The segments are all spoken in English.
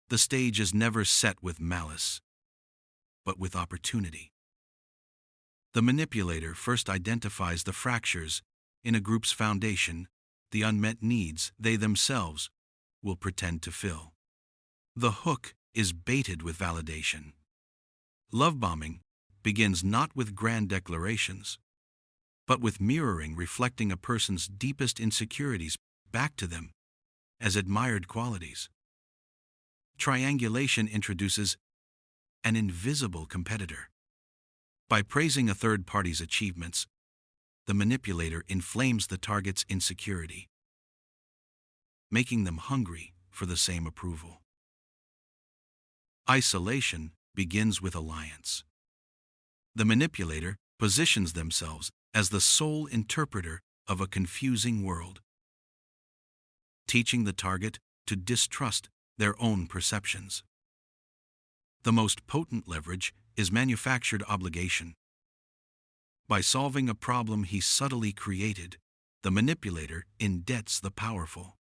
The stage is never set with malice, but with opportunity. The manipulator first identifies the fractures in a group's foundation, the unmet needs they themselves will pretend to fill. The hook is baited with validation. Love bombing begins not with grand declarations, but with mirroring reflecting a person's deepest insecurities back to them as admired qualities. Triangulation introduces an invisible competitor. By praising a third party's achievements, the manipulator inflames the target's insecurity, making them hungry for the same approval. Isolation begins with alliance. The manipulator positions themselves as the sole interpreter of a confusing world, teaching the target to distrust their own perceptions. The most potent leverage is manufactured obligation. By solving a problem he subtly created, the manipulator indebts the powerful,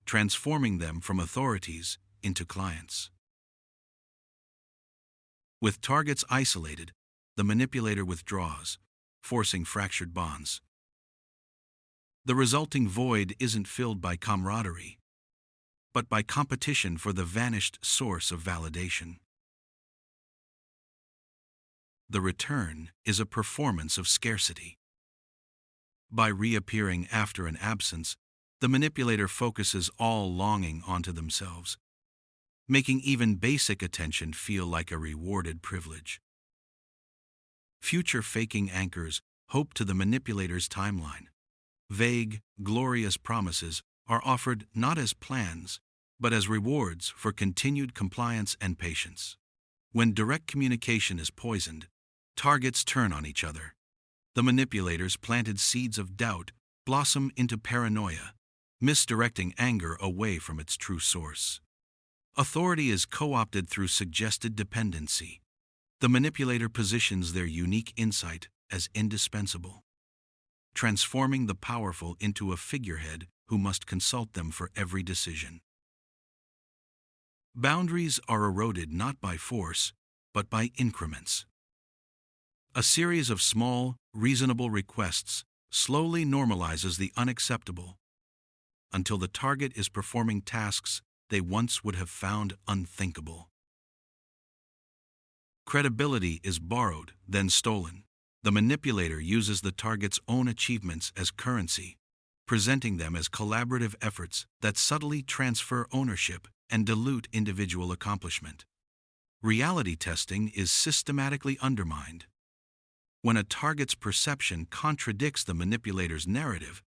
transforming them from authorities into clients. With targets isolated, the manipulator withdraws, forcing fractured bonds. The resulting void isn't filled by camaraderie, but by competition for the vanished source of validation. The return is a performance of scarcity. By reappearing after an absence, the manipulator focuses all longing onto themselves, making even basic attention feel like a rewarded privilege. Future faking anchors hope to the manipulator's timeline. Vague, glorious promises are offered not as plans, but as rewards for continued compliance and patience. When direct communication is poisoned, targets turn on each other. The manipulators planted seeds of doubt blossom into paranoia, misdirecting anger away from its true source. Authority is co-opted through suggested dependency. The manipulator positions their unique insight as indispensable, transforming the powerful into a figurehead who must consult them for every decision. Boundaries are eroded not by force, but by increments. A series of small, reasonable requests slowly normalizes the unacceptable until the target is performing tasks they once would have found unthinkable. Credibility is borrowed, then stolen. The manipulator uses the target's own achievements as currency, presenting them as collaborative efforts that subtly transfer ownership and dilute individual accomplishment. Reality testing is systematically undermined. When a target's perception contradicts the manipulator's narrative,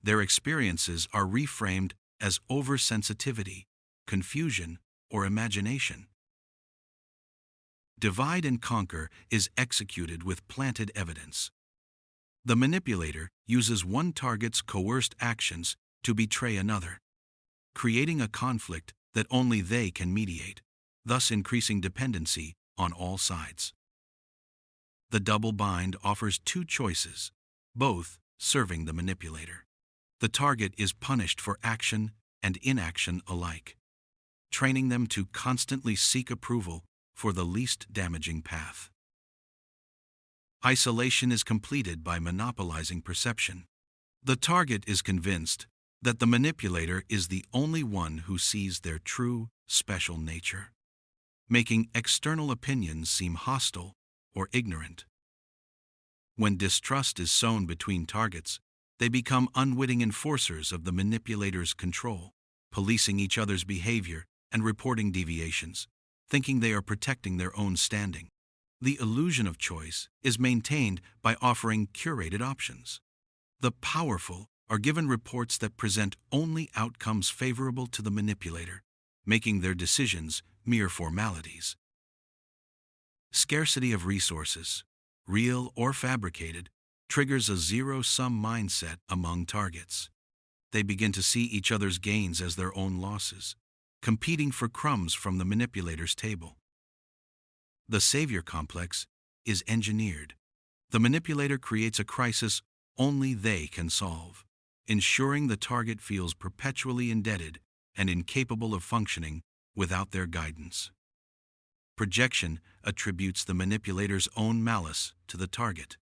their experiences are reframed as oversensitivity, confusion, or imagination. Divide and conquer is executed with planted evidence. The manipulator uses one target's coerced actions to betray another, creating a conflict that only they can mediate, thus increasing dependency on all sides. The double bind offers two choices, both serving the manipulator. The target is punished for action and inaction alike, training them to constantly seek approval for the least damaging path. Isolation is completed by monopolizing perception. The target is convinced that the manipulator is the only one who sees their true, special nature, making external opinions seem hostile or ignorant. When distrust is sown between targets, they become unwitting enforcers of the manipulator's control, policing each other's behavior and reporting deviations, thinking they are protecting their own standing. The illusion of choice is maintained by offering curated options. The powerful are given reports that present only outcomes favorable to the manipulator, making their decisions mere formalities. Scarcity of resources, real or fabricated, triggers a zero-sum mindset among targets. They begin to see each other's gains as their own losses, competing for crumbs from the manipulator's table. The savior complex is engineered. The manipulator creates a crisis only they can solve, ensuring the target feels perpetually indebted and incapable of functioning without their guidance. Projection attributes the manipulator's own malice to the target.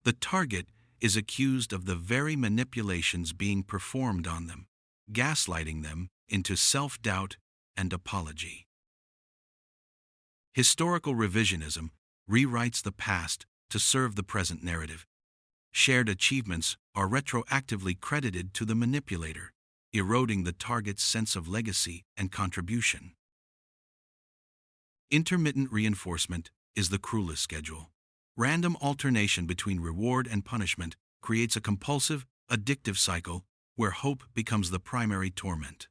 The target is accused of the very manipulations being performed on them, gaslighting them into self-doubt and apology. Historical revisionism rewrites the past to serve the present narrative. Shared achievements are retroactively credited to the manipulator, eroding the target's sense of legacy and contribution. Intermittent reinforcement is the cruelest schedule. Random alternation between reward and punishment creates a compulsive, addictive cycle where hope becomes the primary torment.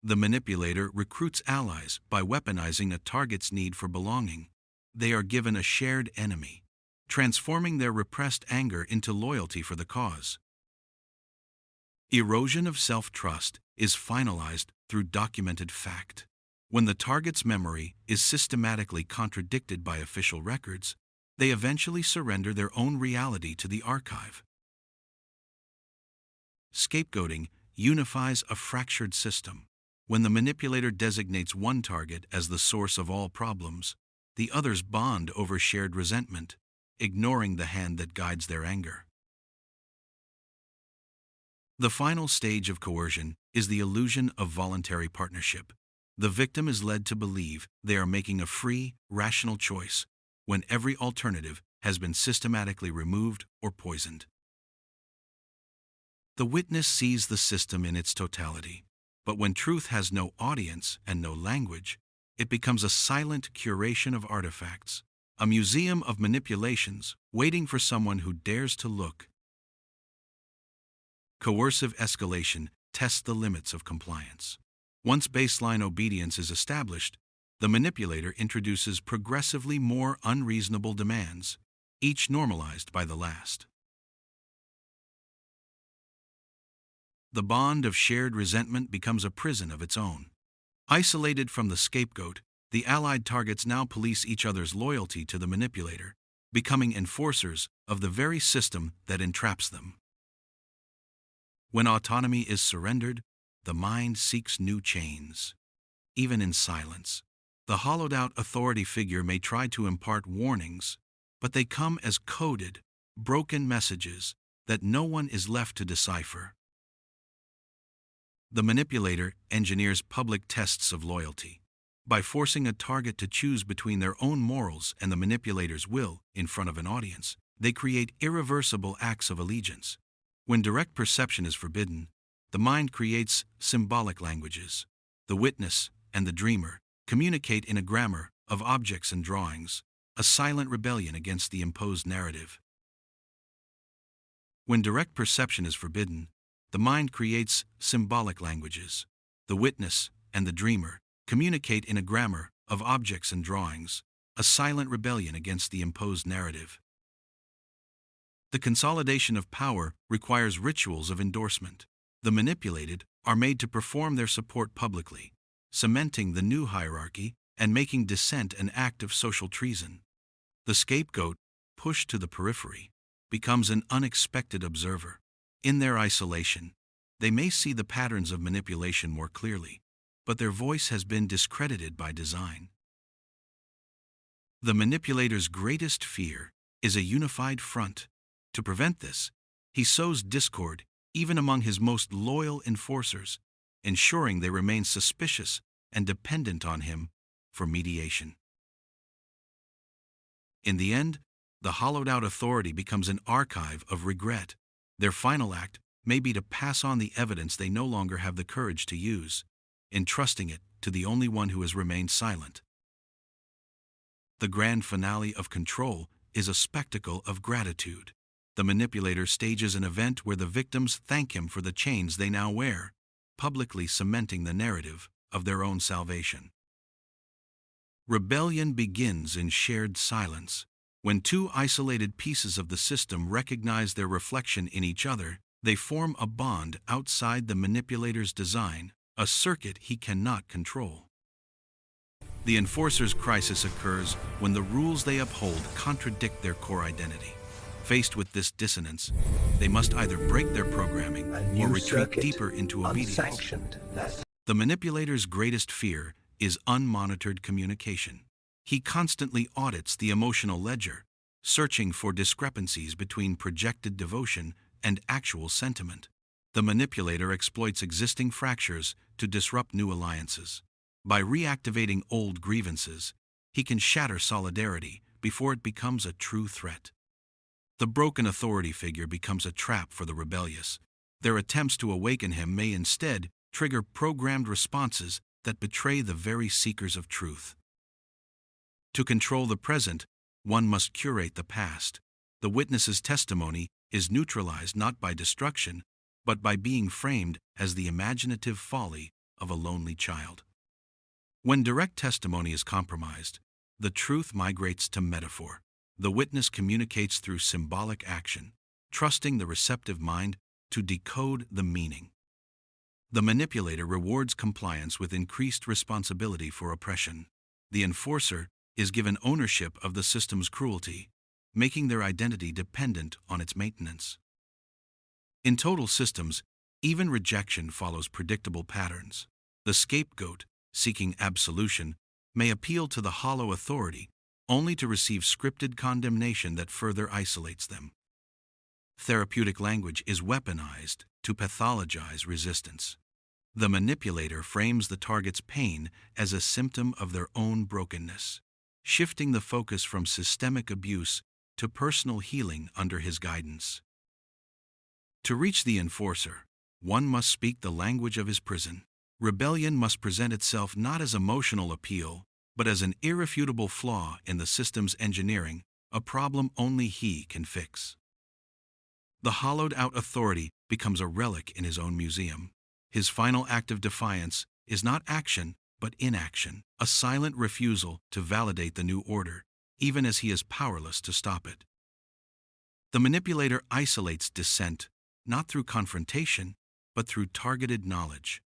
The manipulator recruits allies by weaponizing a target's need for belonging. They are given a shared enemy, transforming their repressed anger into loyalty for the cause. Erosion of self-trust is finalized through documented fact. When the target's memory is systematically contradicted by official records, they eventually surrender their own reality to the archive. Scapegoating unifies a fractured system. When the manipulator designates one target as the source of all problems, the others bond over shared resentment, ignoring the hand that guides their anger. The final stage of coercion is the illusion of voluntary partnership. The victim is led to believe they are making a free, rational choice when every alternative has been systematically removed or poisoned. The witness sees the system in its totality, but when truth has no audience and no language, it becomes a silent curation of artifacts, a museum of manipulations waiting for someone who dares to look. Coercive escalation tests the limits of compliance. Once baseline obedience is established, the manipulator introduces progressively more unreasonable demands, each normalized by the last. The bond of shared resentment becomes a prison of its own. Isolated from the scapegoat, the allied targets now police each other's loyalty to the manipulator, becoming enforcers of the very system that entraps them. When autonomy is surrendered, the mind seeks new chains. Even in silence, the hollowed-out authority figure may try to impart warnings, but they come as coded, broken messages that no one is left to decipher. The manipulator engineers public tests of loyalty. By forcing a target to choose between their own morals and the manipulator's will in front of an audience, they create irreversible acts of allegiance. When direct perception is forbidden, the mind creates symbolic languages. The witness and the dreamer communicate in a grammar of objects and drawings, a silent rebellion against the imposed narrative. When direct perception is forbidden, the mind creates symbolic languages. The witness and the dreamer communicate in a grammar of objects and drawings, a silent rebellion against the imposed narrative. The consolidation of power requires rituals of endorsement. The manipulated are made to perform their support publicly, cementing the new hierarchy and making dissent an act of social treason. The scapegoat, pushed to the periphery, becomes an unexpected observer. In their isolation, they may see the patterns of manipulation more clearly, but their voice has been discredited by design. The manipulator's greatest fear is a unified front. To prevent this, he sows discord even among his most loyal enforcers, ensuring they remain suspicious and dependent on him for mediation. In the end, the hollowed-out authority becomes an archive of regret. Their final act may be to pass on the evidence they no longer have the courage to use, entrusting it to the only one who has remained silent. The grand finale of control is a spectacle of gratitude. The manipulator stages an event where the victims thank him for the chains they now wear, publicly cementing the narrative of their own salvation. Rebellion begins in shared silence. When two isolated pieces of the system recognize their reflection in each other, they form a bond outside the manipulator's design, a circuit he cannot control. The enforcer's crisis occurs when the rules they uphold contradict their core identity. Faced with this dissonance, they must either break their programming or retreat deeper into obedience. The manipulator's greatest fear is unmonitored communication. He constantly audits the emotional ledger, searching for discrepancies between projected devotion and actual sentiment. The manipulator exploits existing fractures to disrupt new alliances. By reactivating old grievances, he can shatter solidarity before it becomes a true threat. The broken authority figure becomes a trap for the rebellious. Their attempts to awaken him may instead trigger programmed responses that betray the very seekers of truth. To control the present, one must curate the past. The witness's testimony is neutralized not by destruction, but by being framed as the imaginative folly of a lonely child. When direct testimony is compromised, the truth migrates to metaphor. The witness communicates through symbolic action, trusting the receptive mind to decode the meaning. The manipulator rewards compliance with increased responsibility for oppression. The enforcer is given ownership of the system's cruelty, making their identity dependent on its maintenance. In total systems, even rejection follows predictable patterns. The scapegoat, seeking absolution, may appeal to the hollow authority, only to receive scripted condemnation that further isolates them. Therapeutic language is weaponized to pathologize resistance. The manipulator frames the target's pain as a symptom of their own brokenness, shifting the focus from systemic abuse to personal healing under his guidance. To reach the enforcer, one must speak the language of his prison. Rebellion must present itself not as emotional appeal, but as an irrefutable flaw in the system's engineering, a problem only he can fix. The hollowed-out authority becomes a relic in his own museum. His final act of defiance is not action, but inaction, a silent refusal to validate the new order, even as he is powerless to stop it. The manipulator isolates dissent, not through confrontation, but through targeted knowledge.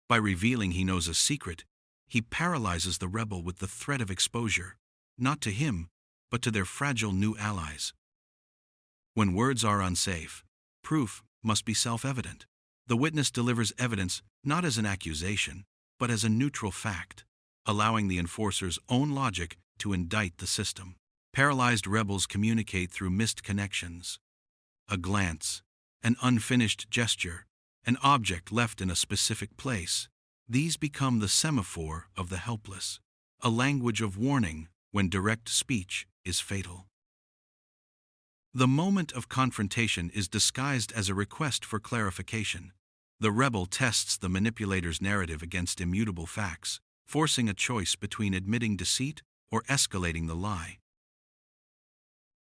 By revealing he knows a secret, he paralyzes the rebel with the threat of exposure, not to him, but to their fragile new allies. When words are unsafe, proof must be self-evident. The witness delivers evidence not as an accusation, but as a neutral fact, allowing the enforcer's own logic to indict the system. Paralyzed rebels communicate through missed connections. A glance, an unfinished gesture, an object left in a specific place. These become the semaphore of the helpless, a language of warning when direct speech is fatal. The moment of confrontation is disguised as a request for clarification. The rebel tests the manipulator's narrative against immutable facts, forcing a choice between admitting deceit or escalating the lie.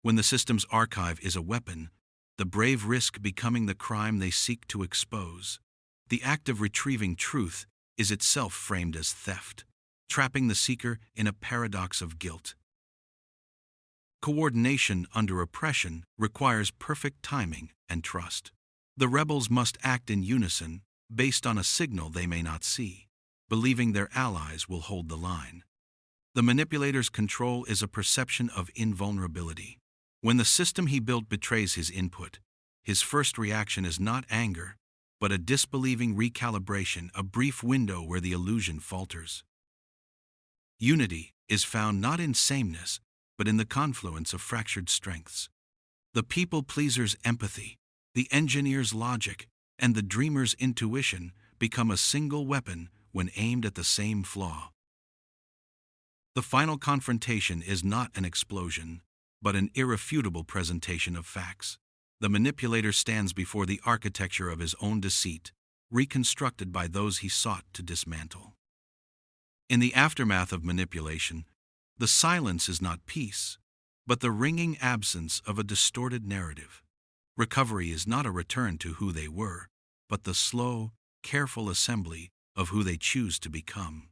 When the system's archive is a weapon, the brave risk becoming the crime they seek to expose. The act of retrieving truth is itself framed as theft, trapping the seeker in a paradox of guilt. Coordination under oppression requires perfect timing and trust. The rebels must act in unison, based on a signal they may not see, believing their allies will hold the line. The manipulator's control is a perception of invulnerability. When the system he built betrays his input, his first reaction is not anger, but a disbelieving recalibration, a brief window where the illusion falters. Unity is found not in sameness, but in the confluence of fractured strengths. The people-pleaser's empathy, the engineer's logic, and the dreamer's intuition become a single weapon when aimed at the same flaw. The final confrontation is not an explosion, but an irrefutable presentation of facts. The manipulator stands before the architecture of his own deceit, reconstructed by those he sought to dismantle. In the aftermath of manipulation, the silence is not peace, but the ringing absence of a distorted narrative. Recovery is not a return to who they were, but the slow, careful assembly of who they choose to become.